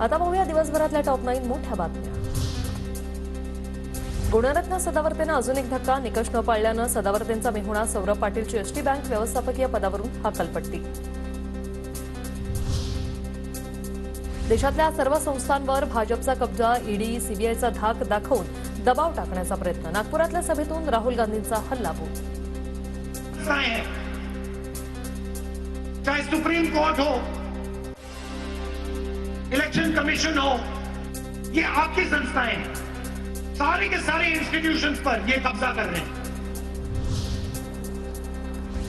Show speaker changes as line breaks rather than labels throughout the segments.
आता पाहूया दिवसभरातल्या टॉप 9 मोठ्या बातम्या। गुणरत्न सदावर्तेनं अजून एक धक्का, निकष न पाळल्यानं सदावर्तेंचा मेहुणा सौरभ पाटीलची एसटी बँक व्यवस्थापकीय पदावरून हकालपट्टी। देशातल्या सर्व संस्थांवर भाजपचा कब्जा, ईडी सीबीआयचा धाक दाखवून दबाव टाकण्याचा प्रयत्न। नागपुरातल्या सभेतून राहुल गांधींचा हल्लाबोल।
चाहे सुप्रीम कोर्ट हो, इलेक्शन कमीशन हो, ये आपकी संस्थाएं हैं। सारे के सारे इंस्टीट्यूशंस पर ये कब्जा कर रहे हैं।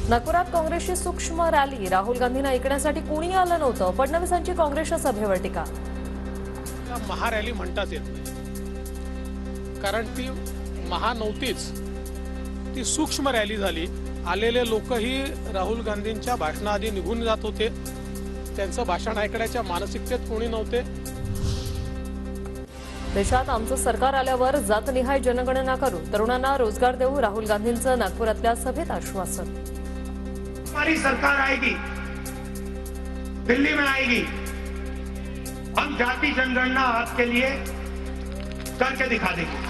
नागपुरात काँग्रेसची सूक्ष्म रॅली, राहुल गांधींना ऐकण्यासाठी कोणी आलं नव्हतं। फडणवीसांची काँग्रेसच्या सभेवर टीका।
महारॅली म्हणतात येत नाही, कारण ती महा नव्हतीच, ती सूक्ष्म रॅली झाली। आलेले लोकही राहुल गांधींच्या भाषणाआधी निघून जात होते, त्यांचं भाषण ऐकण्याच्या मानसिकतेत कोणी नव्हते।
देशात आमचं सरकार आल्यावर जातनिहाय जनगणना करू, तरुणांना रोजगार देऊ, राहुल गांधींचं नागपुरातल्या सभेत आश्वासन।
हमारी सरकार आएगी, दिल्ली में आएगी, हम जाति जनगणना आपके लिए करके दिखा देंगे।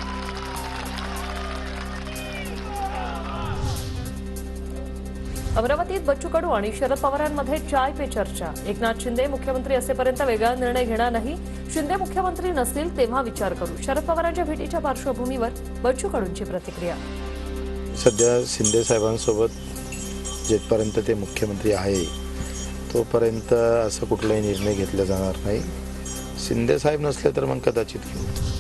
अमरावतीत बच्चू कडू आणि शरद पवारांमध्ये चाय पे चर्चा। एकनाथ शिंदे मुख्यमंत्री असेपर्यंत वेगळा निर्णय घेणार नाही, शिंदे मुख्यमंत्री नसतील तेव्हा विचार करू। शरद पवारांच्या भेटीच्या पार्श्वभूमीवर बच्चू कडूंची प्रतिक्रिया।
सध्या शिंदे साहेबांसोबत जेपर्यंत ते मुख्यमंत्री आहे तोपर्यंत असं कुठलाही निर्णय घेतला जाणार नाही। शिंदे साहेब नसले तर मग कदाचित घेऊ।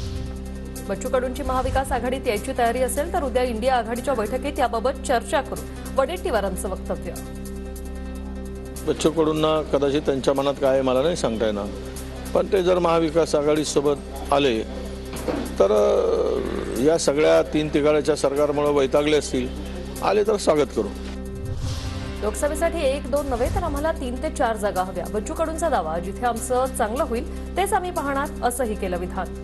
बच्चू कडूंची महाविकास आघाडीत यायची तयारी असेल तर उद्या इंडिया आघाडीच्या बैठकीत याबाबत चर्चा करू, वडेट्टीवारांचं वक्तव्य।
बच्चू कडूंना कदाचित त्यांच्या मनात काय मला नाही सांगता येणार, पण ते जर महाविकास आघाडीसोबत आले तर या सगळ्या 3 तिघाड्याच्या सरकारमुळे वैतागले असतील, आले तर स्वागत करू।
लोकसभेसाठी 1-2 नव्हे तर आम्हाला 3 ते 4 जागा हव्या, बच्चू कडूंचा दावा। जिथे आमचं चांगलं होईल तेच आम्ही पाहणार, असंही केलं विधान।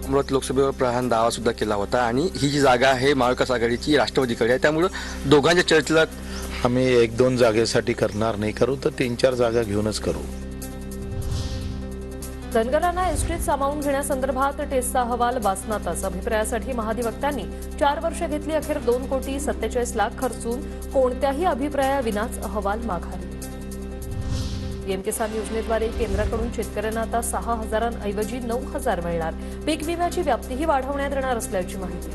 अमरावती लोकसभेवर प्रहान दावा सुद्धा केला होता आणि ही जी जागा आहे महाविकास आघाडीची राष्ट्रवादीकडे आहे, त्यामुळे दोघांच्या चर्चेला
आम्ही 1-2 जागेसाठी करणार नाही, करू तर 3-4 जागा घेऊनच करू।
धनगरांना एसटीत सामावून घेण्यासंदर्भात टेस्टचा अहवाल बासनातच। अभिप्रायासाठी महाधिवक्त्यांनी 4 वर्ष घेतली, अखेर 2,47 लाख खर्चून कोणत्याही अभिप्रायाविनाच अहवाल माघारी। पीएम किसान योजनेद्वारे केंद्राकडून शेतकऱ्यांना आता 6,000 ऐवजी 9,000 मिळणार। पीक विम्याची व्याप्तीही वाढवण्यात येणार असल्याची माहिती।